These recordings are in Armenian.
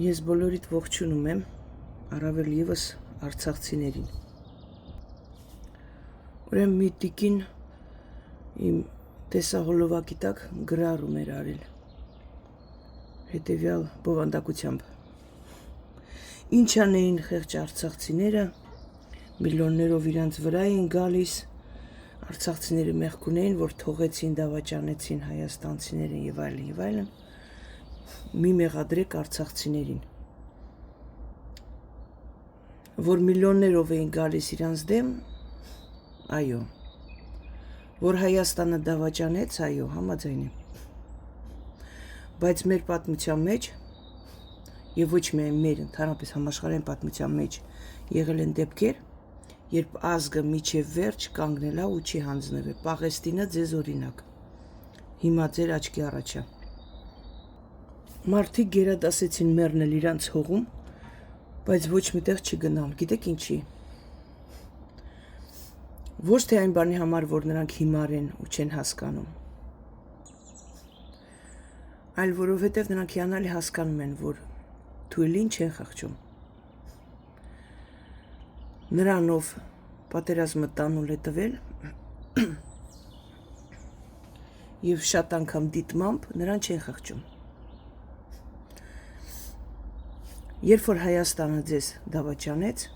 Ես բոլորիդ ողջունում եմ, առավել ևս արցախցիներին։ Ուրեմն մի տիկին իմ տեսահոլովակի տակ գրառում էր արել հետևյալ բովանդակությամբ. Ինչ անեին խեղճ արցախցիները, միլիոններով իրանց վրա էին գալիս, արցախցիները մեղք ունեին, որ թողեցին, դավաճանեցին հայաստանցիներին եւ այլն, մի մեղադրեք արցախցիներին, որ միլիոններով էին գալիս իրանց դեմ, այո, որ Հայաստանը դավաճանեց, այո, համաձայն եմ, բայց մեր պատմության մեջ եւ ոչ միայն մեր, ընդհանրապես համաշխարհային պատմության մեջ եղել են դեպքեր, երբ ազգը միջև վերջ կանգնել է ու չի հանձնվել, Պաղեստինը ձեզ օրինակ, հիմա ձեր աչքի առաջա։ Մարդիկ գերադասեցին մեռնել իրանց հողում, բայց ոչ միտեղ չգնալ, գիտեք ինչի։ Ոչ թե այն բանի համար, որ նրանք հիմար են ու չեն հասկանում, այլ որովհետև նրանք հիանալի հասկանում են, որ թույլին չեն խղճում։ Նրանով պատերազմը տանուլ է տվել եւ շատ անգամ դիտմամբ նրան չեն խղճում։ Երբ որ Հայաստանը ձեզ դավաճանեց,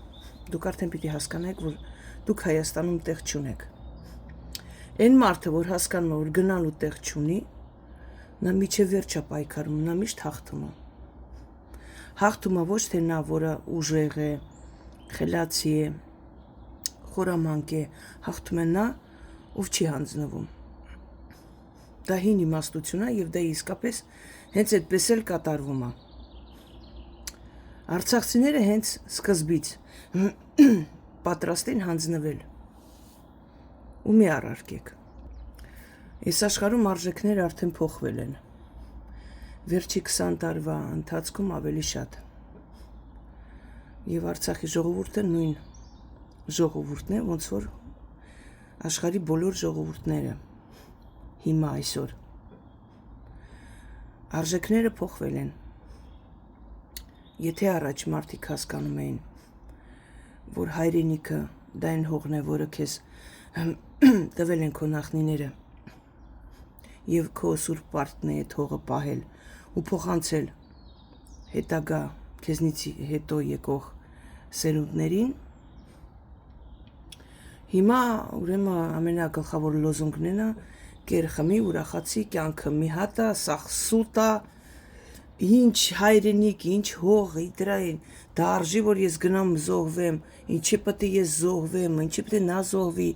դուք արդեն պիտի հասկանաք, որ դուք Հայաստանում տեղ չունեք։ Այն մարդը, որ հասկանում է, որ գնալու տեղ չունի, նա միջև վերջ է պայքարում, նա միշտ հաղթում է։ Հաղթում է ոչ թե նա, որը ուժեղ է, խելացի է, խորամանկ է, հաղթում է նա, ով չի հանձնվում։ Դա հին իմաստություն է եւ դա իսկապես հենց այդպես էլ կատարվում է։ Արցախցիները հենց սկզբից պատրաստ են հանձնվել։ Ու մի առարկեք։ Այս աշխարհում արժեքները արդեն փոխվել են։ Վերջի 20 տարվա ընթացքում ավելի շատ։ Եվ Արցախի ժողովուրդը նույն ժողովուրդն է, ոնց որ աշխարհի բոլոր ժողովուրդները հիմա այսօր։ Արժեքները փոխվել են։ Եթե առաջ մարդիկ հասկանում էին, որ հայրենիքը դա այն հողն է, որը քեզ տվել են քո նախնիները, եւ քո սուրբ պարտքն է այդ հողը պահել ու փոխանցել հետագա քեզնից հետո եկող սերունդներին, հիմա ուրեմն ամենագլխավոր լոզունգն է կեր խմի, ուրախացի կյանքը մի հատ է, սաղ սուտ է, ինչ հայրենիք, ինչ հող, դրային, դա արժի, որ ես գնամ զոհվեմ, ինչի պետք է ես զոհվեմ, ինչի պետք է նա զոհվի,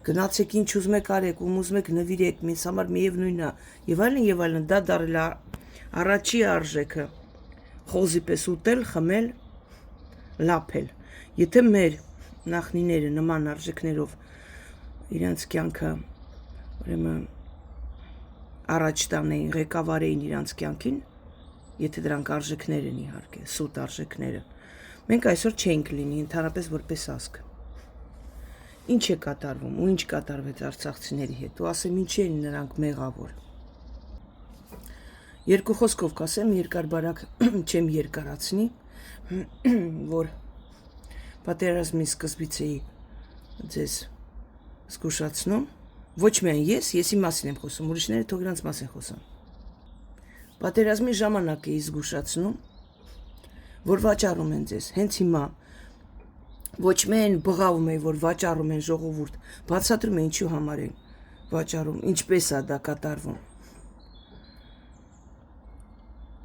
գնացեք ինչ ուզում եք արեք, ում ուզում եք նվիրեք, ինձ համար միևնույնն է, եւ այլն, դա դարել է առաջի արժեքը, խոզի պես ուտել, խմել, լափել։ Եթե մեր նախնիները նման արժեքներով իրանց կյանքը ուրեմն առաջ տանեին, ղեկավարեին իրանց կյանքին, եթե դրանք արժեքներ են իհարկե, սուտ արժեքները, մենք այսօր չենք լինի, ընդհանրապես որպես ազգ։ Ինչ է կատարվում ու ինչ կատարվեց արցախցիների հետ, ու ասեմ ինչի են նրանք մեղավոր։ Երկու խոսքով կասեմ, երկար-բարակ չեմ երկարացնի, որ պատերազմի սկզբից էի ձեզ զգուշացնում, ոչ միայն եսի մասին եմ խոսում, ուրիշները թող իրանց մասին խոսան։ Պատերազմի ժամանակ էի զգուշացնում, որ վաճառում են ձեզ, հենց հիմա ոչ միայն բղավում էի, որ վաճառում են ժողովուրդ, բացատրում է ինչու համար են վաճառում, ինչպես է դա կատարվում։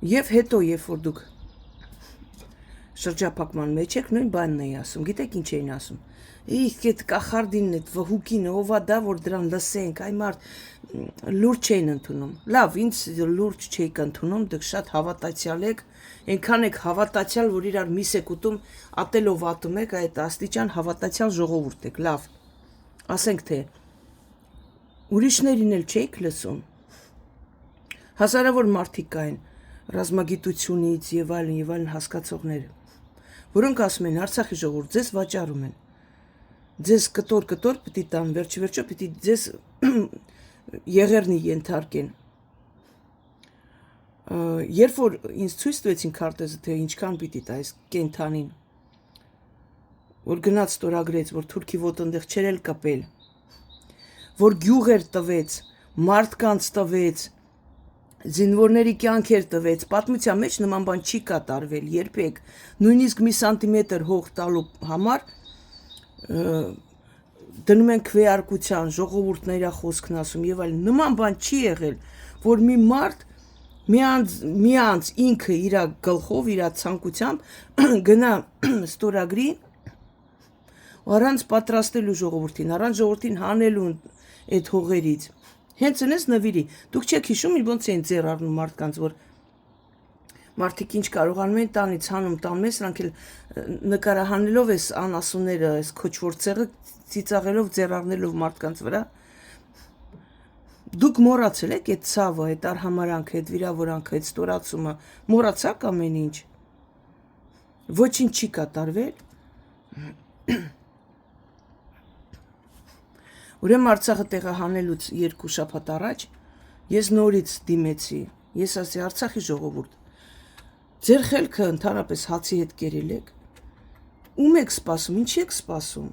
Եվ հետո, երբ որ դուք շրջափակման մեջ եք, նույն բանն էի ասում, գիտեք ինչ էին ասում։ Իսկ այդ կախարդինն, այդ վհուկինը, ով է դա, որ դրան լսենք, այ մարդ լուրջ չէին ընդունում։ Լավ, ինձ լուրջ չէիք ընդունում, դուք շատ հավատացյալ եք, այնքան եք հավատացյալ, որ իրար միս եք ուտում, ատելով ատում եք, այդ աստիճան հավատացյալ ժողովուրդ եք, լավ։ Ասենք թե ուրիշներին էլ չէիք լսում։ Հազարավոր մարդիկ կային ռազմագիտությունից եւ այլն հասկացողներ, որոնք ասում են Արցախի ժողովուրդ ձեզ վաճառում են։ Ձեզ կտոր պիտի տան, վերջը պիտի ձեզ եղերնի ենթարկեն։ երբ որ ինձ ցույց տվեցին քարտեզը, թե ինչքան պիտի տա այս կենթանին, որ գնաց ստորագրեց, որ թուրքի ոտնտեղ չէր էլ կպել, որ գյուղեր տվեց, մարդկանց տվեց, զինվորների կյանքեր տվեց, պատմության մեջ նման բան չի կատարվել երբեք, նույնիսկ մի սանտիմետր հող տալու համար դնում են քվեարկության, ժողովուրդն իր խոսքն ասում եւ այլն, նման բան չի եղել, որ մի մարդ մի անց ինքը իր գլխով, իր ցանկությամբ գնա ստորագրի առանց պատրաստելու ժողովրդին, առանց ժողովրդին հանելու այդ հողերից։ Հենց այնպես նվիրի։ Դուք չեք հիշում, ոնց էին ձեռ առնում մարդկանց, որ մարդիկ ինչ կարողանում են տանից հանում, տան մեզ, նրանք էլ նկարահանելով այս անասունները, այս քոչվոր ցեղը ծիծաղելով ձեռ առնելով մարդկանց վրա։ Դուք մոռացել եք այդ ցավը, այդ արհամարանքը, այդ վիրավորանքը, այդ ստորացումը, մոռացաք ամեն ինչ։ Ոչինչ չի կատարվել։ Ուրեմն Արցախը տեղահանելուց 2 շաբաթ առաջ ես նորից դիմեցի, ես ասի Արցախի ժողովուրդ, ձեր խելքը ընդհանրապես հացի հետ կերել եք, ում եք սպասում, ինչ եք սպասում։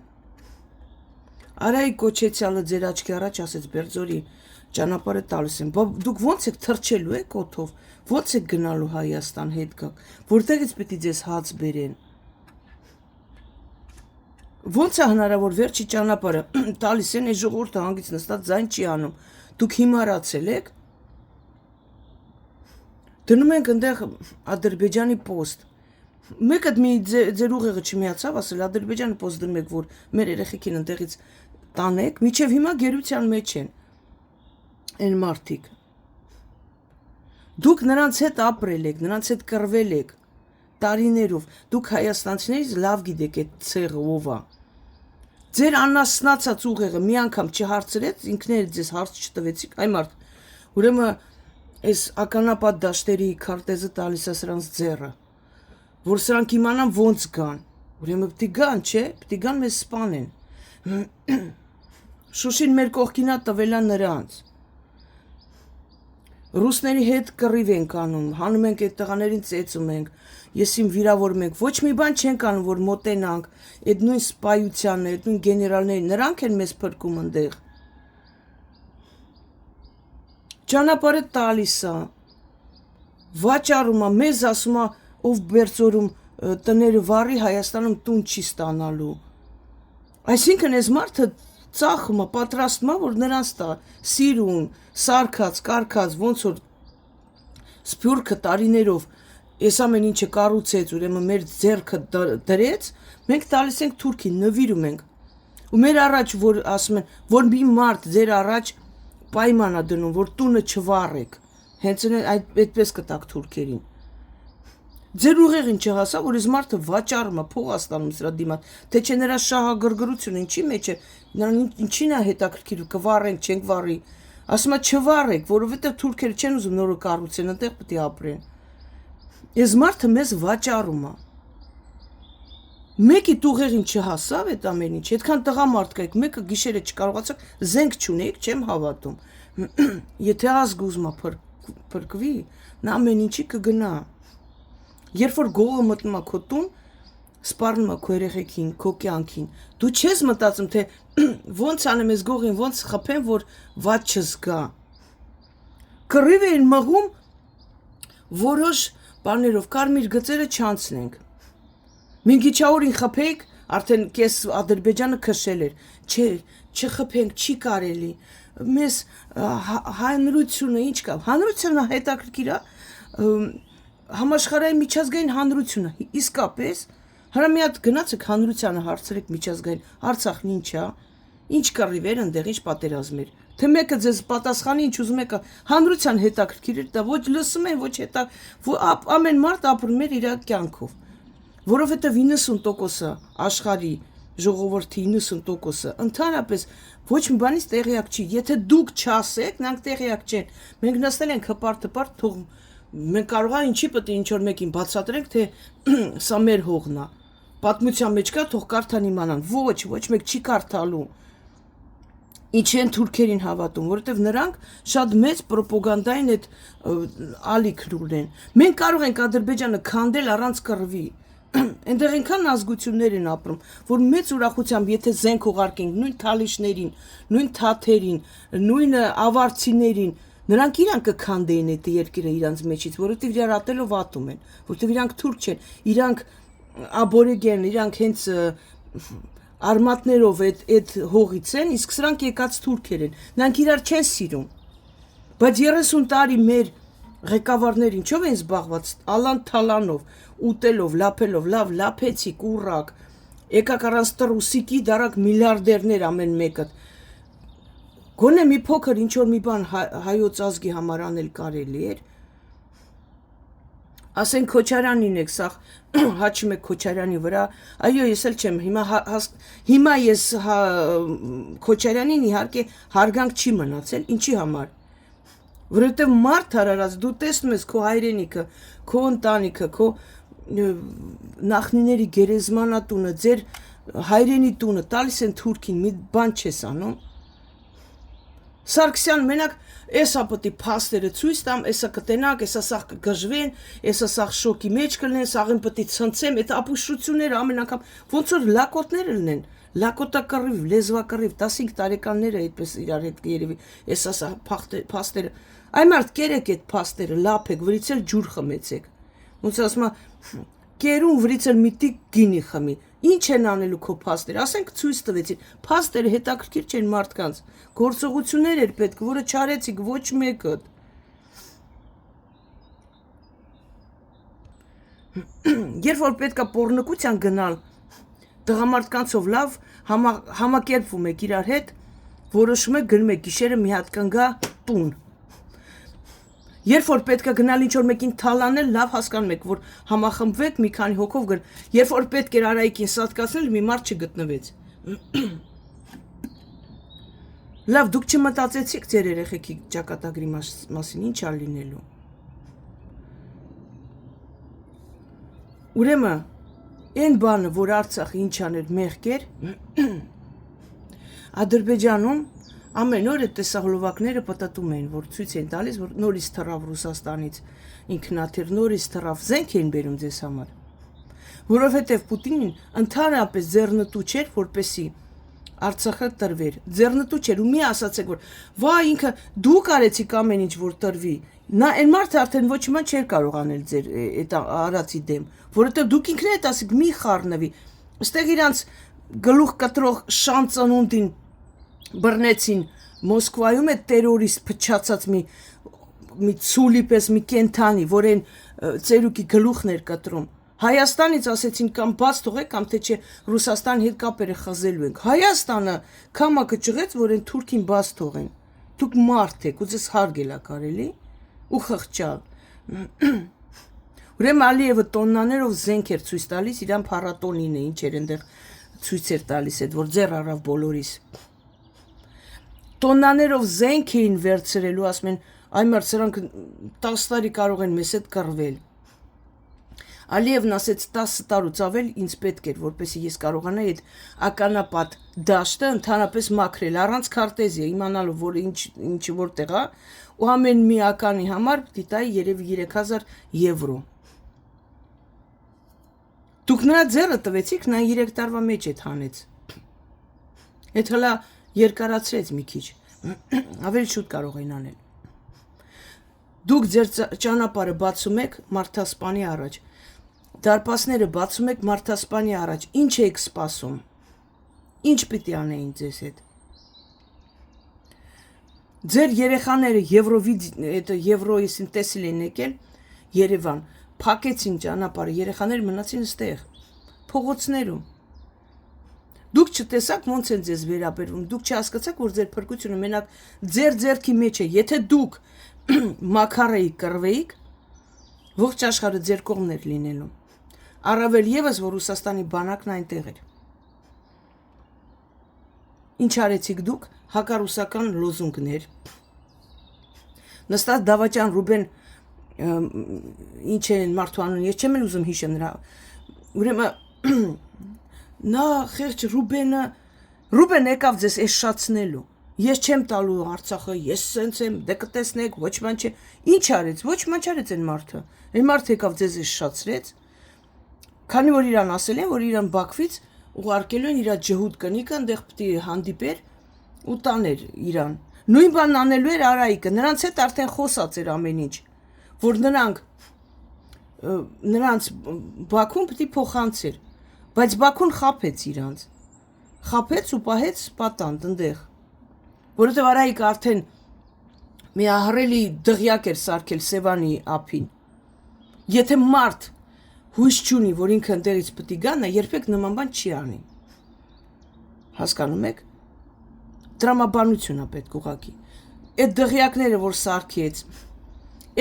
Արայի Կոչեցյալը ձեր աչքի առաջ ասեց Բերձորի ճանապարհը տալիս են, դուք ոնց եք թռչելու եք օդով, ոնց եք գնալու Հայաստան հետ գաք, որտեղից պիտի ձեզ հաց բերեն։ Ոնց է հնարավոր վերջի ճանապարհը տալիս են, այս ժողովուրդը հանգից նստած ձայն չի անում, դուք հիմարացել եք, դնում ենք այնտեղ Ադրբեջանի պոստ, մեկը մի ձեր ուղեղը չմիացավ, ասել Ադրբեջանի պոստ դնում եք, որ մեր երեխեքին այնտեղից տանեք, միջև հիմա գերության մեջ են այն մարդիկ։ Դուք նրանց հետ ապրել եք, նրանց հետ կռվել եք տարիներով, դուք հայաստանցիներից լավ գիտեք այդ ցեղը ով է։ Ձեր անասնացած ուղեղը մի անգամ չհարցրեց, ինքներդ ձեզ հարց չտվեցիք, այ մարդ, ուրեմն այս ականապատ դաշտերի քարտեզը տալիս է սրանց ձեռը, որ սրանք իմանան ոնց գան, ուրեմն պիտի գան, չէ, պիտի գան մեզ սպանեն։ Շուշին մեր կողքին է տվել է նրանց։ Ռուսների հետ կռիվ ենք անում, հանում ենք այդ տղաներին ծեծում ենք, ես իմ վիրավորում ենք, ոչ մի բան չենք անում, որ մոտենանք, այդ նույն սպայությանը, այդ նույն գեներալներին, նրանք են մեզ փրկում ընդեղ։ Ճանապարհը տալիս է, վաճառում է, մեզ ասում է, ով Բերձորում տները վառի, Հայաստանում տուն չի ստանալու։ Այսինքն այս մարդը ծախում է, պատրաստում է, որ նրանց տա սիրուն, սարքած, կարկած, ոնց որ սփյուռքը տարիներով այս ամեն ինչը կառուցեց, ուրեմն մեր ձեռքը դրեց, մենք տալիս ենք թուրքին, նվիրում ենք։ Ու մեր առաջ, որ ասում են, որ մի մարդ ձեր առաջ պայման է դնում, որ տունը չվառեք, հենց այդպես կտակ թուրքերին։ Ձեր ուղեղին չհասա, որ այս մարդը վաճառում է, փող ստանում սրա դիմաց, թե չէ նրա շահագրգռությունը ինչի մեջ է, նրան ինչին է հետաքրքիր, կվառենք, չենք վառի, ասում է չվառեք, որովհետև թուրքերը չեն ուզում նորը կառուցեն, այնտեղ պետք է ապրեն։ Այս մարդը մեզ վաճառում է։ Մեկի ուղեղին չհասավ այդ ամեն ինչ, այդքան տղամարդ կայք, մեկը գիշերը չկարողացաք, զենք չունեիք, չեմ հավատում։ Եթե ազգ ուզում է փրկվի, նա ամեն ինչի կգնա։ Երբ որ գողը մտնում է քո տուն, սպառնում է քո երեխեքին, քո կյանքին, դու չես մտածում, թե ոնց անեմ այս գողին, ոնց խփեմ, որ վատ չզգա։ Կռիվ էին մղում որոշ բաներով, կարմիր գծերը չանցնենք։ Մինգիչաուրին խփեիք, արդեն կես Ադրբեջանը քշել էր։ Չէ, չխփենք, չի կարելի։ Մեզ հանրությունը ինչ կա։ Հանրությունը հետաքրքիր է, համաշխարհային միջազգային հանրությունը, իսկապես, հրա մի հատ գնացեք հանրությանը հարցրեք միջազգային, Արցախն ինչ է, ինչ կռիվ էր այնտեղ, ինչ պատերազմ էր, թե մեկը ձեզ պատասխանի, ինչ ուզում եք, հանրության հետաքրքիր էր, դա ոչ լսում են, ոչ ամեն մարդ ապրում էր իր կյանքով, որովհետև 90%-ը աշխարհի ժողովրդի 90%-ը ընդհանրապես ոչ մի բանից տեղյակ չի, եթե դուք չասեք, նրանք տեղյակ չեն, մենք նստել ենք հպարտ, թող մենք կարող է ինչի պետք է ինչ որ մեկին բացատրենք, թե սա մեր հողն է։ Պատմության մեջ կա, թող կարդան իմանան։ Ոչ մեկ չի կարդալու։ Ինչ են թուրքերին հավատում, որովհետև նրանք շատ մեծ պրոպագանդային այդ ալիքն ունեն։ Մենք կարող ենք Ադրբեջանը քանդել առանց կռվի։ Այնտեղ այնքան ազգություններ են ապրում, որ մեծ ուրախությամբ, եթե զենք ուղարկենք նույն թալիշներին, նույն թաթերին, նույն ավարցիներին, նրանք իրանք կքանդեին այդ երկիրը իրանց մեջից, որովհետև իրար ատելով ատում են, որովհետև իրանք թուրք չեն, իրանք աբորիգեն, իրանք հենց արմատներով այդ հողից են, իսկ սրանք եկած թուրքեր են, նրանք իրար չեն սիրում, բայց 30 տարի մեր ղեկավարներ ինչով են զբաղված, ալան թալանով, ուտելով, լափելով, լավ լափեցիք, ուռակ, եկակ առանց տրուսիկի դարակ միլիարդերներ ամեն մեկը, գոնե մի փոքր ինչ-որ մի բան հայոց ազգի համար անել կարելի էր, ասենք Քոչարյանին եք, սաղ հաչում եք Քոչարյանի վրա, այո ես էլ չեմ, հիմա ես Քոչարյանին իհարկե հարգանք չի մնացել, ինչի համար, որովհետև մարդ հարարած, դու տեսնում ես քո հայրենիքը, քո ընտանիքը, քո նախնիների գերեզմանատունը, ձեր հայրենի տունը, տալիս են թուրքին, մի բան չես անում, Սարգսյան մենակ էսա պտի փաստերը ցույց տամ, էսա կտենակ, էսա սաղ կգժվեն, էսա սաղ շոկի մեջ կլնեն, սաղին պտի ցնցեմ, այդ ապուշությունները ամեն անգամ ոնց որ լակոտներ լինեն, լակոտակռիվ, լեզվակռիվ, 15 տարեկանները այդպես իրար հետ երևի, էսա սաղ փաստերը, այ մարդ կերեք այդ փաստերը, լափեք, վրից էլ ջուր խմեցեք, ոնց ասում կերուն վրից էլ միտիկ գինի խմի, ինչ են անելու քո փաստերը, ասենք ցույց տվեցին, փաստերը հետաքրքիր չեն մարդկանց, գործողություններ էր պետք, որը չարեցիք ոչ մեկը։ Երբ որ պետքա պոռնկության գնալ, տղամարդկանցով լավ համակերպվում եք իրար հետ, որոշում եք գնում եք գիշերը մի հատ կնգա տուն։ Երբ որ պետք է գնալ ինչ-որ մեկին թալանել, լավ հասկանում եք, որ համախմբվեք մի քանի հոգով գր։ Երբ որ պետք էր Արայիկին սատկացնել, մի մարդ չգտնվեց։ Լավ, դուք չմտածեցիք ձեր երեխեքի ճակատագրի մասին, ինչ ա լինելու։ Ուրեմն, այն բանը, որ Արցախը ինչ աներ մեղք էր, Ադրբեջանում ամեն օր այդ տեսահոլովակները պատտում էին, որ ցույց են տալիս, որ նորից թռավ Ռուսաստանից ինքնաթիռ, նորից թռավ, զենք են բերում ձեզ համար, որովհետև Պուտինին ընդհանրապես ձեռնտու չէր, որպեսի Արցախը տրվեր, ձեռնտու չէր, ու մի ասացեք, որ վա ինքը դուք արեցիք ամեն ինչ, որ տրվի, նա այն մարդը արդեն ոչ մի չէր կարող անել ձեր այդ արածի դեմ, որովհետև դուք ինքներդ ասիք մի խառնվի, այստեղ իրանց գլուխ կտրող շանծանունդին բռնեցին Մոսկվայում է տերորիստ փչացած մի ցուլի պես մի կենթանի, որ այն ծերուկի գլուխն էր կտրում։ Հայաստանից ասեցին կամ բաց թողեք, կամ թե չէ Ռուսաստանի հետ կապերը խզելու ենք։ Հայաստանը քամակը ճղեց, որ այն թուրքին բաց թողեն։ Դուք մարդ եք, ու ձեզ հարգելա կարելի ու խղճալ։ Ուրեմն Ալիևը տոննաներով զենք էր ցույց տալիս, իրան փառատոնին է, ինչ էր այնտեղ ցույց էր տալիս, այդ որ ձեռ առավ բոլորիս։ Տոննաներով զենք էին վերցրելու, ասում են, այ մարդ սրանք 10 տարի կարող են մեզ հետ կռվել։ Ալիևն ասեց 10 տարուց ավել ինձ պետք էր, որպեսզի ես կարողանայի այդ ականապատ դաշտը ընդհանրապես մաքրել, առանց քարտեզիա, իմանալով, որ ինչ որտեղ է, ու ամեն մի ականի համար դիտայի երևի 3000 եվրո։ Դուք նրա ձեռը տվեցիք, նա 3 տարվա մեջ այդ հանեց։ Այդ հլա երկարացրեց մի քիչ, ավելի շուտ կարող են անել։ Դուք ձեր ճանապարհը բացում եք մարդասպանի առաջ, դարպասները բացում եք մարդասպանի առաջ, ինչ եք սպասում, ինչ պիտի անեին ձեզ հետ։ Ձեր երեխաները Եվրոյիսին տեսել են եկել, Երևան, փակեցին ճանապարհը, երեխաները մնացին ստեղ, փողոցներում։ Դուք չտեսաք ոնց են ձեզ վերաբերվում, դուք չհասկացաք, որ ձեր փրկությունը մենակ ձեր ձեռքի մեջ է, եթե դուք մաքարեիք, կռվեիք, ողջ աշխարհը ձեր կողմն էր լինելու։ Առավել եւս, որ Ռուսաստանի բանակն այնտեղ էր։ Ինչ արեցիք դուք, հակառուսական լոզունգներ։ Նստած Դավաճան Ռուբեն ինչ են մարդու անուն, ես չեմ ուզում հիշեմ նրա։ Ուրեմն նա խեղճ Ռուբեն եկավ ձեզ էշացնելու։ Ես չեմ տալու Արցախը, ես սենց եմ, դե կտեսնեք, ոչ ման չէ։ Ինչ արեց, ոչ ման չարեց այն մարդը։ Այն մարդը եկավ ձեզ շշացրեց, քանի որ իրան ասել են, որ իրան Բաքվից ուղարկելու են իր ջհուդ կնիկը, այնտեղ պետք է հանդիպեր ու տաներ իրան։ Նույն բանն անելու էր Արայիկը, նրանց հետ արդեն խոսած էր ամեն ինչ, որ նրանց Բաքուն պետք է փոխանցեր, բայց Բաքուն խաբեց իրանց։ Խաբեց ու պահեց պատանդ այնտեղ։ Որովհետև Արայիկը արդեն մի ահռելի դղյակ էր սարքել Սևանի ափին։ Եթե մարդ հույս չունի, որ ինքը ընդեղից պետք է գա, նա երբեք նման բան չի անի։ Հասկանում եք։ Տրամաբանություն է պետք ուղղակի։ Այդ դղյակները, որ սարքեց,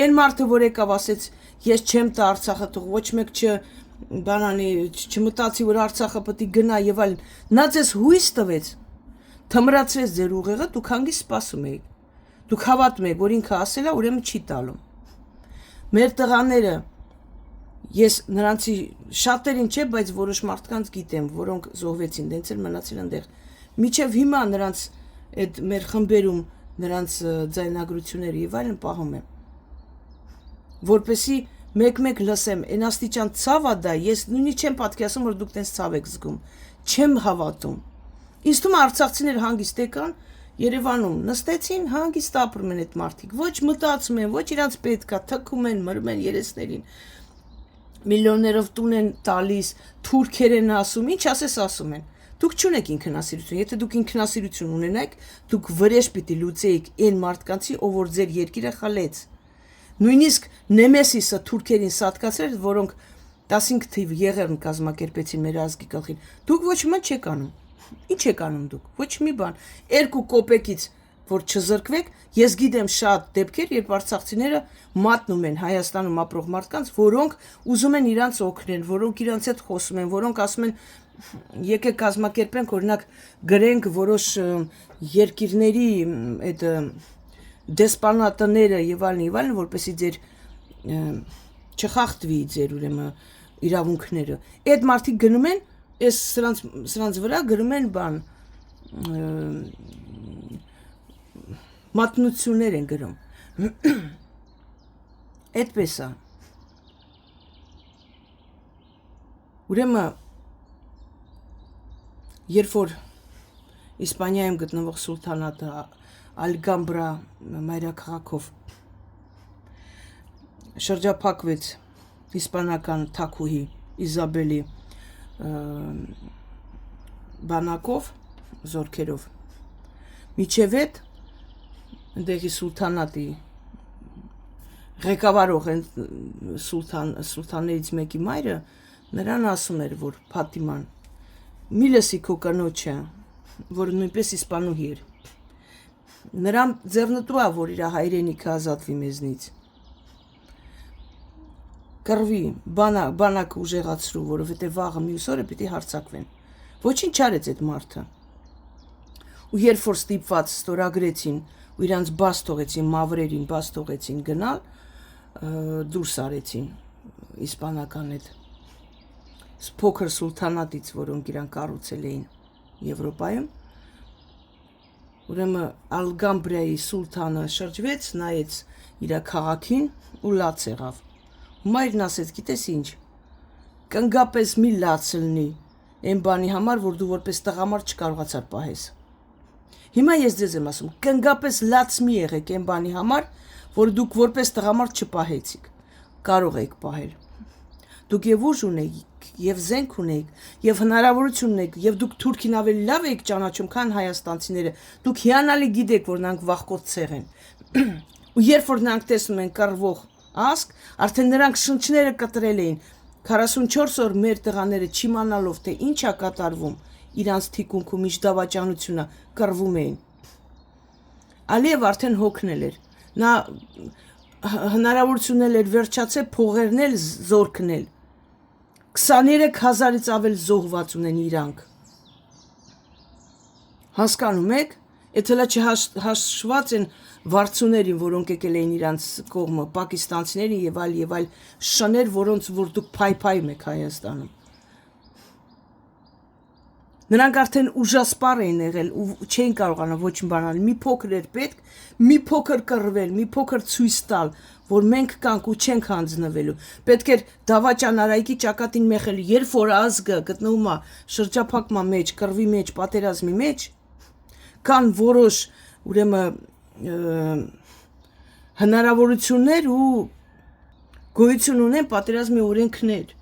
այն մարդը, որ եկավ ասեց, ես չեմ տա Արցախը, թող ոչ մեկ բանանի, չմտածի, որ Արցախը պետք է գնա եւ այլն, նա ձեզ հույս տվեց, թմրացրեց ձեր ուղեղը, դուք հանգիստ սպասում եք։ Դուք հավատում եք, որ ինքը ասել է, ուրեմն չի տալու։ Մեր տղաները, ես նրանցի շատերին չէ, բայց որոշ մարդկանց գիտեմ, որոնք զոհվեցին, դենց էլ մնացին այնտեղ։ Միջև հիմա նրանց այդ մեր խմբերում նրանց ձայնագրությունները եւ այլն պահում եմ։ Որպեսի մեկ-մեկ լսեմ, այն աստիճան ցավ է դա, ես նույնիսկ չեմ պատկերացնում, որ դուք տենց ցավ եք զգում։ Չեմ հավատում։ Ինձ թվում է արցախցիներ հանգիստ եկան Երևանում նստեցին, հանգիստ ապրում են այդ մարդիկ, ոչ մտածում են, ոչ իրանց պետքա, թքում են, մրում են երեսներին, միլիոններով տուն են տալիս, թուրքեր են ասում, ինչ ասես ասում են։ Դուք չունեք ինքնասիրություն, եթե դուք ինքնասիրություն ունենաք, դուք վրեժ պիտի լուծեիք այն մարդկանցի, ով որ ձեր երկիրը խլեց։ Նույնիսկ Նեմեսիսը թուրքերին սատկացրել, որոնք 15 թիվ եղերն կազմակերպեցին մեր ազգի գլխին։ Դուք ոչ մի չեք անում։ Ինչ եք անում դուք, ոչ մի բան, 2 կոպեկից, որ չզրկվեք, ես գիտեմ շատ դեպքեր, երբ արցախցիները մատնում են Հայաստանում ապրող մարդկանց, որոնք ուզում են իրանց օգնել, որոնք իրանց հետ խոսում են, որոնք ասում են եկեք կազմակերպենք, օրինակ գրենք որոշ երկիրների այդ դեսպանատները եւ այլն, որպեսզի ձեր չխախտվի ձեր ուրեմն իրավունքները։ Այդ մարդիկ գնում են Ես սրանց վրա գրում են բան մատնություններ են գրում։ Այդպես է։ Ուրեմն երբ որ Իսպանիայում գտնվող սուլթանատը Ալգամբրա մայրաքաղաքով շրջափակվեց իսպանական թագուհի Իզաբելի բանակով, զորքերով, միջև այդ ընդեղի սուլթանատի ղեկավարող սուլթաններից մեկի մայրը նրան ասում էր, որ Փաթիման մի լսի քո կնոջը, որ նույնպես իսպանուհի էր, նրան ձեռնտու է, որ իր հայրենիքը ազատվի մեզնից, կռվի, բանակ ուժեղացրու, որովհետև վաղը մյուս օրը պիտի հարձակվեն։ Ոչինչ չարեց այդ մարդը։ Ու երբ որ ստիպված ստորագրեցին ու իրանց բաց թողեցին, մավրերին բաց թողեցին գնալ, դուրս արեցին իսպանական այդ փոքր սուլթանատից, որոնք իրան կառուցել էին Եվրոպայում։ Ուրեմն Ալգամբրայի սուլթանը շրջվեց, նայեց իր քաղաքին ու լաց եղավ։ Մայրն ասեց, գիտես ինչ, կնգապես մի լաց լինի այն բանի համար, որ դու որպես տղամարդ չկարողացար պահես։ Հիմա ես ձեզ եմ ասում, կնգապես լաց մի եղեք այն բանի համար, որ դուք որպես տղամարդ չպահեցիք, կարող եք պահել։ Դուք եւ ուժ ունեիք, եւ զենք ունեիք, եւ հնարավորություն ունեիք, եւ դուք թուրքին ավելի լավ եք ճանաչում, քան հայաստանցիները։ Դուք հիանալի գիտեք, որ նրանք վախկոտ ցեղ են։ Ու երբ որ նրանք տեսնում են կռվող ասկ, արդեն նրանք շնչները կտրել էին 44 օր մեր տղաները չիմանալով, թե ինչ է կատարվում իրանց թիկունքում, ինչ դավաճանությունը կռվում էին։ Ալիև արդեն հոգնել էր, նա հնարավորություն էր վերջացել փողերն էլ զորքնել, 23 հազարից ավել զոհված ունեն իրանք։ Հասկանում եք, այդ հլա չհաշված են վարձուներին, որոնք եկել էին իրանց կողմը, պակիստանցիներին եւ այլ շներ, որոնց որ դուք փայփայում եք Հայաստանում։ Նրանք արդեն ուժասպառ էին եղել ու չէին կարողանա ոչ մի բան անել։ Մի փոքր էր պետք, մի փոքր կռվել, մի փոքր ցույց տալ, որ մենք կանք ու չենք հանձնվելու։ Պետք էր դավաճան Արայիկի ճակատին մեղել, երբ որ ազգը գտնվում է շրջափակման մեջ, կռվի մեջ, պատերազմի մեջ, կան որոշ ուրեմն հնարավորություններ ու գոյություն ունեն պատերազմի օրենքներ։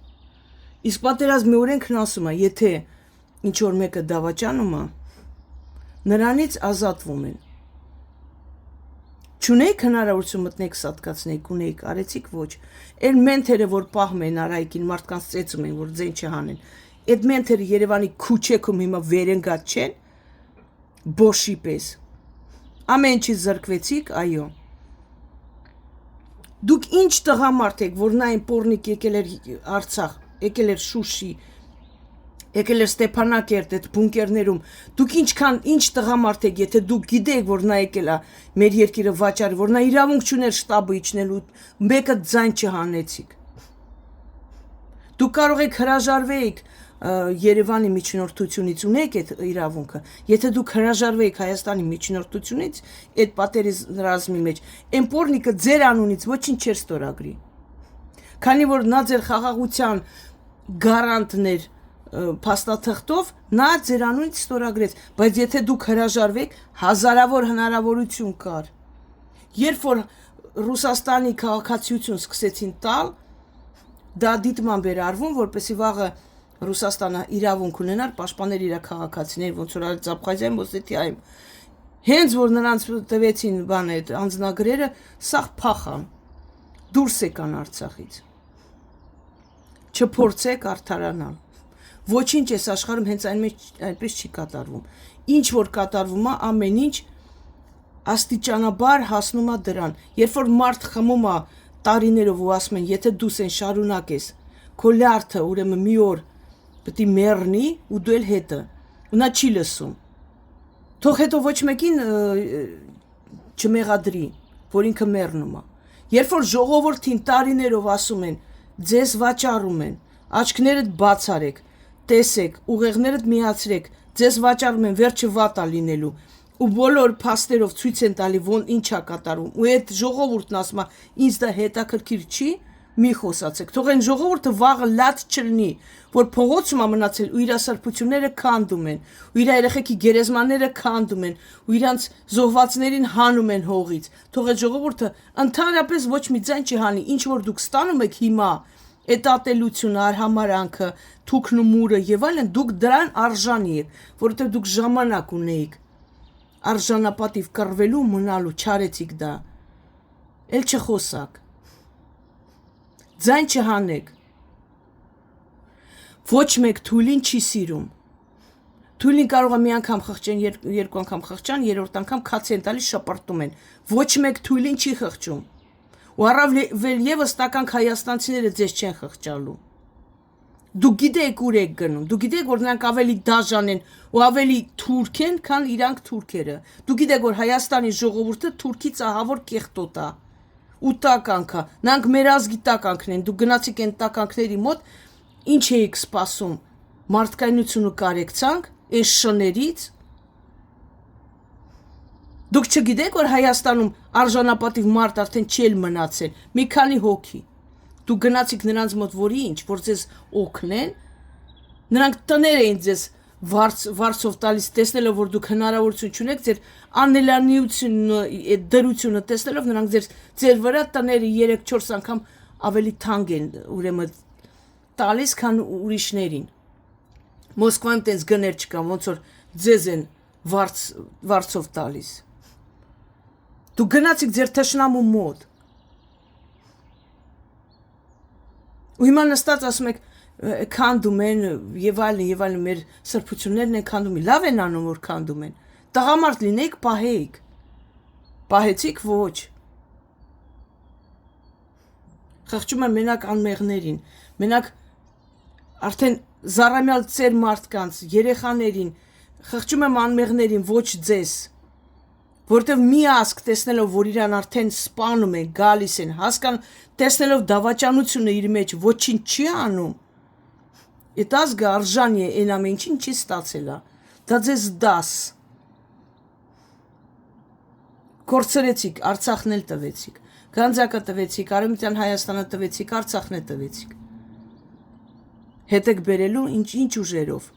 Իսկ պատերազմի օրենքն ասում է, եթե ինչ որ մեկը դավաճանում է, նրանից ազատվում են։ Չունեիք հնարավորություն մտնեք սատկացնեիք, ունեիք, արեցիք ոչ։ Այն մենթերը, որ պահում են Արայիկին, մարդկանց ծեծում են, որ ձեն չհանեն։ Այդ մենթերը Երևանի քուչեքում հիմա վերընկած չեն, բոշի պես։ Ամեն ինչից զրկվեցիք, այո։ Դուք ինչ տղամարդ եք, որ նայն պորնիկ եկել էր Արցախ, եկել էր Շուշի, եկել էր Ստեփանակերտ, այդ բունկերներում, դուք ինչ տղամարդ եք, եթե դուք գիտեք, որ նա եկել է մեր երկիրը վաճառի, որ նա իրավունք չուներ շտաբը իջնելու, մեկը ձայն չհանեցիք։ Դուք կարող եք հրաժարվեիք Երևանի միջնորդությունից, ունեք այդ իրավունքը, եթե դուք հրաժարվեիք Հայաստանի միջնորդությունից, այդ պատերազմի մեջ, այն պորնիկը ձեր անունից ոչինչ չէր ստորագրի։ Քանի որ նա ձեր խաղաղության գարանտն էր փաստաթղթով, նա ձեր անունից ստորագրեց, բայց եթե դուք հրաժարվեք, հազարավոր հնարավորություն կար։ Երբ որ Ռուսաստանի քաղաքացիություն սկսեցին տալ, դա դիտմամբ էր արվում, որպեսզի վաղը Ռուսաստանը իրավունք ունենար պաշտպանել իր քաղաքացիներին, ոնց որ Ալցապխազիայում, Օսեթիայում։ Հենց որ նրանց տվեցին այդ անձնագրերը, սաղ փախան, դուրս եկան Արցախից։ Չփորձեք արդարանալ։ Ոչինչ այս աշխարհում հենց այնպես չի կատարվում։ Ինչ որ կատարվում է, ամեն ինչ աստիճանաբար հասնում է դրան։ Երբ որ մարդ խմում է տարիներով ու ասում են, եթե դու սեն շարունակես, քո լյարդը ուրեմն մի օր պետք է մեռնի ու դու էլ հետը։ Ու նա չի լսում։ Թող հետո ոչ մեկին չմեղադրի, որ ինքը մեռնում է։ Երբ որ ժողովրդին տարիներով ասում են, ձեզ վաճառում են, աչքներդ բաց արեք, տեսեք, ուղեղներդ միացրեք, ձեզ վաճառում են, վերջը վատ է լինելու, ու բոլոր փաստերով ցույց են տալի, ոնց ինչ է կատարում։ Ու այդ ժողովուրդն ասում է, ինձ դա հետաքրքիր չի, մի խոսացեք, թող այն ժողովուրդը վաղը լաց չլինի, որ փողոցում է մնացել ու իր սրբությունները քանդում են, ու իր երեխեքի գերեզմանները քանդում են, ու իրանց զոհվածներին հանում են հողից, թող այդ ժողովուրդը ընդհանրապես ոչ մի ձայն չի հանի, ինչ որ դուք ստանում եք հիմա, այդ ատելությունը, արհամարանքը, թուքն ու մուրը եւ այլն, դուք դրան արժանի եք, որովհետեւ դուք ժամանակ ունեիք արժանապատիվ կռվելու մնալու, չարեցիք դա, էլ չխոսակ, ձայն չհանեք, ոչ մեկ թույլին չի սիրում, թույլին կարող է մի անգամ խղճեն, երկու անգամ խղճան, երրորդ անգամ քաց են տալիս շպրտում են, ոչ մեկ թույլին չի խղճում, ու առավել եւս տականք հայաստանցիները ձեզ չեն խղճալու, դուք գիտեք ուր եք գնում, դուք գիտեք, որ նրանք ավելի դաժան են ու ավելի թուրք են, քան իրանք թուրքերը, դուք գիտեք, որ Հայաստանի ժողովուրդը թուրքից ահավոր կեղտոտ է, ու տականքը, նրանք մեր ազգի տականքն են, դուք գնացիք այն տականքների մոտ, ինչ էիք սպասում, մարդկայնությունը կարեկցանք, այն շներից, դուք չգիտեք, որ Հայաստանում արժանապատիվ մարդ արդեն չի էլ մնացել, մի քանի հոգի, դուք գնացիք նրանց մոտ, որ ինչ, որ ձեզ օգնեն, նրանք տներ էին ձեզ վարձով տալիս, տեսնելով, որ դուք հնարավորություն չունեք, ձեր անելանիությունը, այդ դրությունը տեսնելով, նրանք ձեր վրա տները 3-4 անգամ ավելի թանկ են, ուրեմն տալիս, քան ուրիշներին։ Մոսկվայում տենց գներ չկա, ոնց որ ձեզ են վարձով տալիս։ Դուք գնացիք ձեր թշնամու մոտ։ Ու հիմա նստած ասում եք, քանդում են եւ այլն մեր սրբություններն են քանդում, լավ են անում, որ քանդում են։ Տղամարդ լինեիք, պահեիք։ Պահեցիք ոչ։ Խղճում եմ մենակ անմեղներին, մենակ արդեն զառամյալ ծեր մարդկանց, երեխաներին, խղճում եմ անմեղներին, ոչ ձեզ։ Որտեվ մի ազգ տեսնելով, որ իրան արդեն սպանում են, գալիս են, տեսնելով դավաճանությունը իր մեջ ոչինչ չի անում, Այդ ազգը արժանի է այն ամեն ինչին չի ստացել է։ Դա ձեզ դաս։ Կորցրեցիք, Արցախն էլ տվեցիք։ Գանձակը տվեցիք, Արևմտյան Հայաստանը տվեցիք, Արցախն էլ տվեցիք։ Հետ եք բերելու ինչ ուժերով։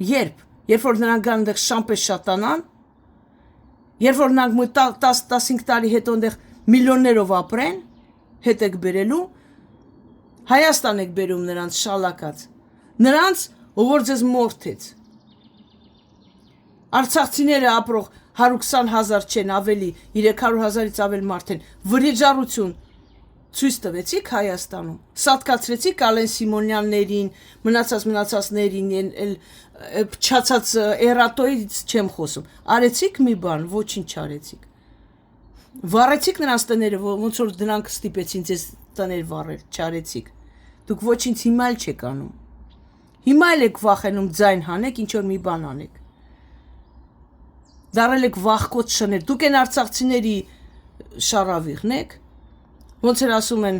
Երբ որ նրանք գան այնտեղ շամպես շատանան, երբ որ նրանք 10-15 տարի հետո այնտեղ միլիոններով ապրեն, հետ եք բերելու, Հայաստան եք բերում նրանց շալակած, նրանց, որ ձեզ մորթեց։ Արցախցիները ապրող 120,000 չեն, ավելի 300,000-ից ավել մարդ են, վրիժառություն ցույց տվեցիք Հայաստանում, սատկացրեցիք Ալեն Սիմոնյաններին, մնացածներին, փչացած էրատոից չեմ խոսում, արեցիք մի բան, ոչինչ չարեցիք, վառեցիք նրանց տները, ոնց որ դրանք ստիպեցին ձեզ տներ վառել, չարեցիք, դուք ոչինչ հիմա էլ չեք անում, հիմա էլ եք վախենում ձայն հանեք, ինչ որ մի բան անեք, դարել եք վախկոտ շներ, դուք են արցախցիների շարավիղն եք, ոնց էր ասում են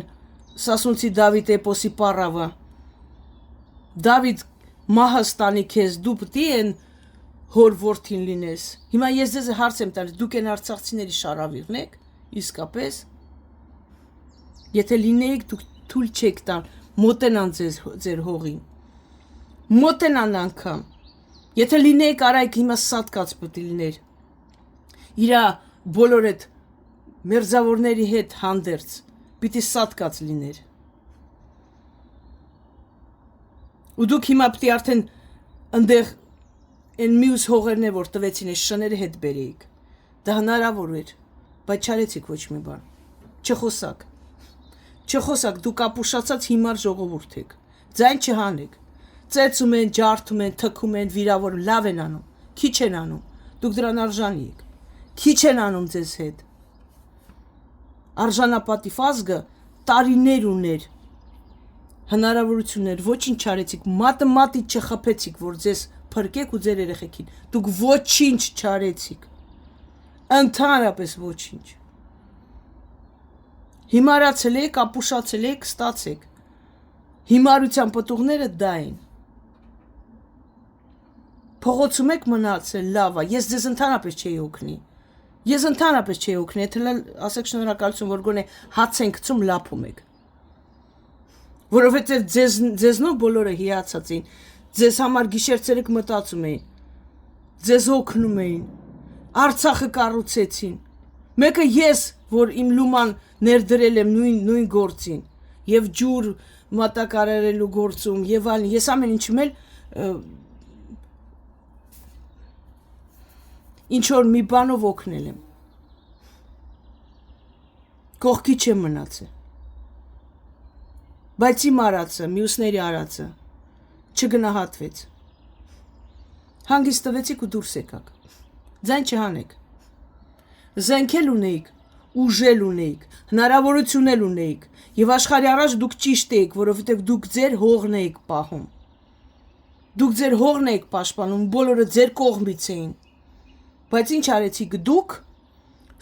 Սասունցի Դավիթ էպոսի պարավը, Դավիթ մահաստանի քեզ, դու պտի են հոր որդին լինես, հիմա ես ձեզ հարց եմ տալիս, դուք են արցախցիների շարավիղն եք, իսկապես, եթե լինեիք, դուք թույլ չեք տալ, մոտենան ձեր հողին, մոտենան անգամ, եթե լինեիք արայք հիմա սատկած պտի լիներ, իրա բոլոր այդ մերձավորների հետ հանդերձ, պիտի սատկած լիներ, ու դուք հիմա պտի արդեն ընդեղ են մյուս հողերն է, որ տվեցին ես շները հետ բերեիք, դա հնարավոր էր, բայց չարեցիք ոչ մի բան, չխոսակ, դուք ապուշացած հիմար ժողովուրդ եք, ձայն չհանեք, ծեծում են, ջարդում են, թքում են, վիրավորում, լավ են անում, քիչ են անում, դուք դրան արժանի եք, քիչ են անում ձեզ հետ, արժանապատիվ ազգը տարիներ ուներ, հնարավորություններ, ոչինչ չարեցիք, մատը մատի չխփեցիք, որ ձեզ փրկեք ու ձեր երեխեքին, դուք ոչինչ չարեցիք, ընդհանրապես ոչինչ, հիմարացել եք, ապուշացել եք, ստացեք, հիմարության պտուղները դա են, փողոցում եք մնացել, լավ է, ես ձեզ ընդհանրապես չէի օգնի, եթե ասեք շնորհակալություն, որ գոնե հաց են գցում, լափում եք, որովհետև ձեզնով բոլորը հիացած էին, ձեզ համար գիշեր-ցերեկ մտածում էին, ձեզ օգնում էին, Արցախը կառուցեցին, մեկը ես, որ իմ լուման ներդրել եմ նույն գործին, և ջուր մատակարարելու գործում, և այլն, ես ամեն ինչում էլ ինչ-որ մի բանով օգնել եմ, կողքի չեմ մնացել, բայց իմ արածը, մյուսների արածը, չգնահատվեց, հանգիստ տվեցիք ու դուրս եկաք, ձայն չհանեք, զենք էլ ունեիք, ուժ էլ ունեիք, հնարավորություն էլ ունեիք, և աշխարհի առաջ դուք ճիշտ էիք, որովհետև դուք ձեր հողն էիք պահում, դուք ձեր հողն էիք պաշտպանում, բոլորը ձեր կողմից էին, բայց ինչ արեցիք դուք,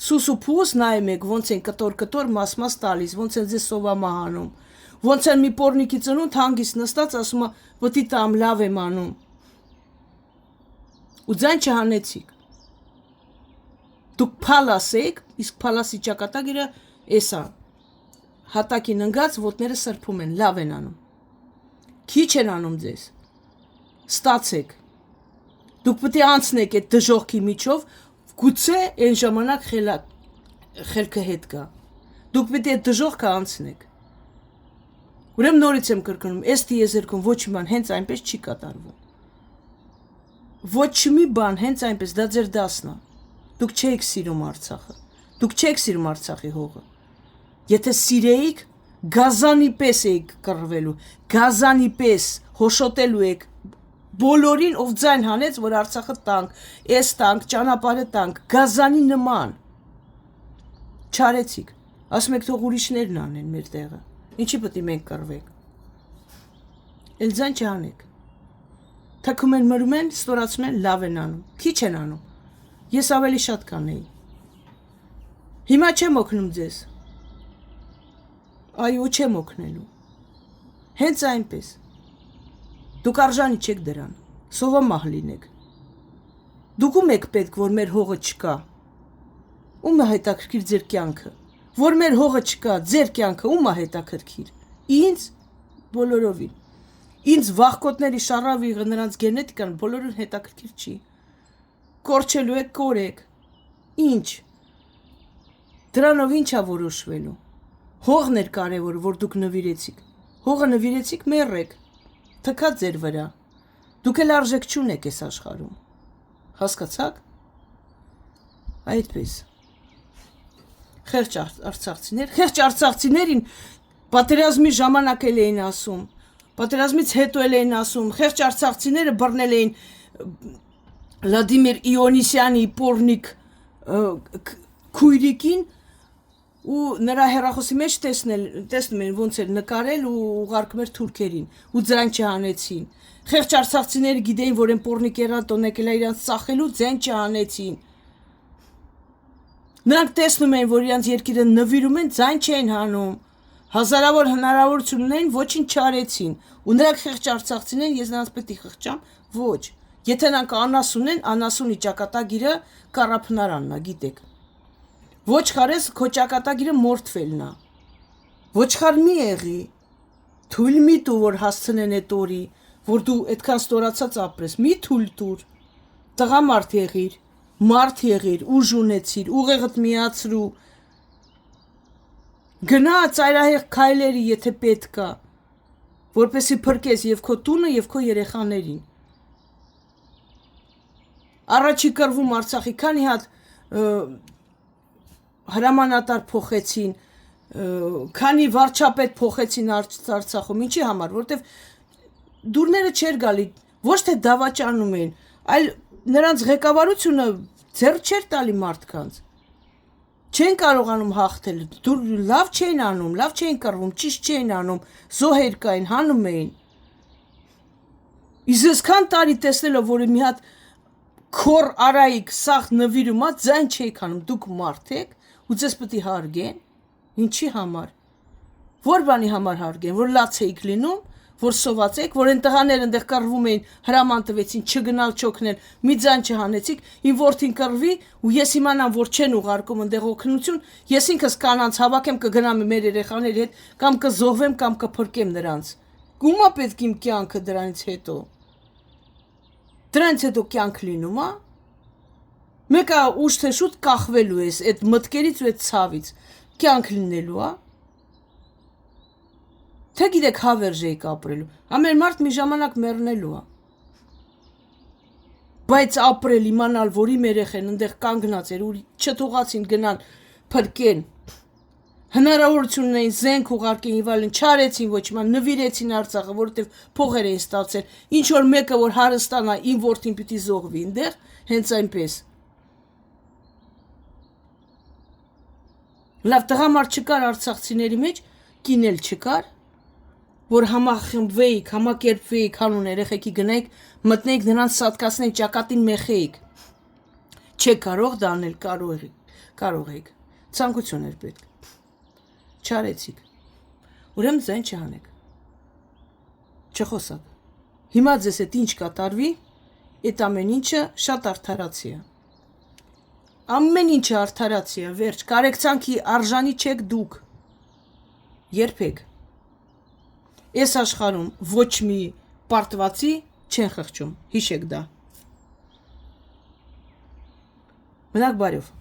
սուս ու փուս նայում եք, ոնց են կտոր մաս տալիս, ոնց են ձեզ սովամահանում, ոնց են մի պորնիկի ծնունդ հանգիստ նստած ասում է, պտի տամ լավ եմ անում, ու ձայն չհանեցիք, դուք փալաս եք, իսկ փալասի ճակատագիրը էսա, հատակին ընգած ոտները սրբում են, լավ են անում, քիչ են անում ձեզ, ստացեք, դուք պտի անցնեք այդ դժողքի միջով, գուցե այն ժամանակ խելքը հետ գա, դուք պիտի այդ դժողքը անցնեք, ուրեմն նորից եմ կրկնում, այս տիեզերքում ոչ մի բան հենց այնպես չի կատարվում, ոչ մի բան հենց այնպես, դա ձեր դասն է, դուք չեք սիրում Արցախը, դուք չեք սիրում Արցախի հողը, եթե սիրեիք, գազանի պես էիք կռվելու, գազանի պես հոշոտելու եք, բոլորին ով ձայն հանեց, որ Արցախը տանք, էս տանք, ճանապարհը տանք, գազանի նման, չարեցիք, ասում եք թող ուրիշներն անեն մեր տեղը, ինչի պտի մենք կռվենք, էլ ձայն չհանեք, թքում են մրում են, ստորացում են, լավ են անում, քիչ են անում, ես ավելի շատ կանեի, հիմա չեմ օգնում ձեզ, այո չեմ օգնելու, հենց այնպես, Դուք արժանի չեք դրան։ Սովամահ լինեք։ Դուք ում եք պետք, որ մեր հողը չկա։ Ում է հետաքրքիր ձեր կյանքը։ Որ մեր հողը չկա, ձեր կյանքը ում է հետաքրքիր։ Ինձ բոլորովին։ Ինձ վախկոտների շարավիղը նրանց գենետիկան բոլորին հետաքրքիր չի։ Կորչելու եք, կորեք։ Ինչ։ Դրանով ինչ է որոշվելու։ Հողն էր կարևոր, որ դուք նվիրեցիք։ Հողը նվիրեցիք, մեռեք։ Թքած ձեր վրա։ Դուք էլ արժեք չունեք այս աշխարհում։ Հասկացաք։ Այդպես։ Խեղճ արցախցիներին պատերազմի ժամանակ էլ էին ասում, պատերազմից հետո էլ էին ասում, խեղճ արցախցիները բռնել էին Վլադիմիր Իոնիսյանի պորնիկ քույրիկին ու նրա հեռախոսի մեջ տեսնում են ոնց էր նկարել ու ուղարկում էր թուրքերին ու ձայն չհանեցին։ Խեղճ արցախցիները գիտեին, որ են պորնիկ երատոն եկել է իրանց ծախելու, ձայն չհանեցին։ Նրանք տեսնում են, որ իրանց երկիրը նվիրում են, ձայն չեն հանում։ Հազարավոր հնարավորություն ունեն, ոչինչ չարեցին։ Ու նրանք խեղճ արցախցիներն, ես նրանց պետք է խղճամ, ոչ։ Եթե նրանք անասուն են, անասունի ճակատագիրը կառափնարանն է, գիտեք։ Ոչխարես քո ճակատագիրը մորթվելն է։ Ոչխար մի եղի։ Թույլ մի տու, որ հասցնեն այդ օրի, որ դու այդքան ստորացած ապրես։ Մի թույլ տուր։ Տղամարդ եղիր, մարդ եղիր, ուժ ունեցիր, ուղեղդ միացրու։ Գնա ծայրահեղ քայլերի, եթե պետք է, որպեսզի փրկես եւ քո տունը եւ քո երեխաներին։ Առաջի կռվում Արցախի քանի հատ հրամանատար փոխեցին, քանի վարչապետ փոխեցին Արցախում, ինչի համար, որտեվ դուրները չէր գալի, ոչ թե դավաճանում էին, այլ նրանց ղեկավարությունը ձեռ չէր տալի մարդկանց։ Չեն կարողանում հաղթել, դուր լավ չէին անում, լավ չէին կռվում, ճիշտ չէին անում, զոհեր կային, հանում էին։ Իսկ այսքան տարի տեսնելով, որ մի հատ քոր արայիկ սաղ նվիրում է, ձայն չեք անում, դուք մարդ եք, ու ձեզ պետք է հարգեն, ինչի համար։ Որ բանի համար հարգեն, որ լաց էիք լինում, որ սոված եք, որ այն տղաները այնտեղ կռվում էին, հրաման տվեցին չգնալ չօգնել, մի ձայն չհանեցիք, իմ որդին կռվի ու ես իմանամ, որ չեն ուղարկում այնտեղ օգնություն, ես ինքս կանանց հավաքեմ կգնամ մեր երեխաների հետ կամ կզոհվեմ կամ կփրկեմ նրանց։ Ումա պետք իմ կյանքը դրանից հետո։ Դրանից հետո կյանք լինում է։ Մեկը ուշ թե շուտ կախվելու ես այդ մտքերից ու այդ ցավից։ Կյանք լինելու է։ Թե գիտեք հավերժ եք ապրելու, ամեն մարդ մի ժամանակ մեռնելու է։ Բայց ապրել իմանալ, որ իմ երեխեն այնտեղ կանգնած էր ու չթողացին գնան փրկեն։ Հնարավորություն ունեին զենք ուղարկեն եւ այլն, չարեցին ոչ ման, նվիրեցին Արցախը, որովհետեւ փողեր էին ստացել։ Ինչ որ մեկը որ հարստանա, իմ որդին պիտի զոհվի այնտեղ, հենց այնպես։ Լավ տղամարդ չկար արցախցիների մեջ, կինել չկար, որ համախմբվեիք, համակերպվեիք, հանուն երեխեքի գնայիք, մտնեիք նրանց սատկացնեիք, ճակատին մեխեիք։ Չեք կարող դա անել, կարող եք։ Ցանկություն էր պետք։ Չարեցիք։ Ուրեմն ձայն չհանեք։ Չխոսակ։ Հիմա ձեզ այդ ինչ կատարվի, այդ ամեն ինչը շատ արդարացի է։ Ամեն ինչը արդարացի է, վերջ, կարեկցանքի արժանի չեք դուք։ Երբեք։ Այս աշխարհում ոչ մի պարտվածի չեն խղճում, հիշեք դա։ Մնաք բարով։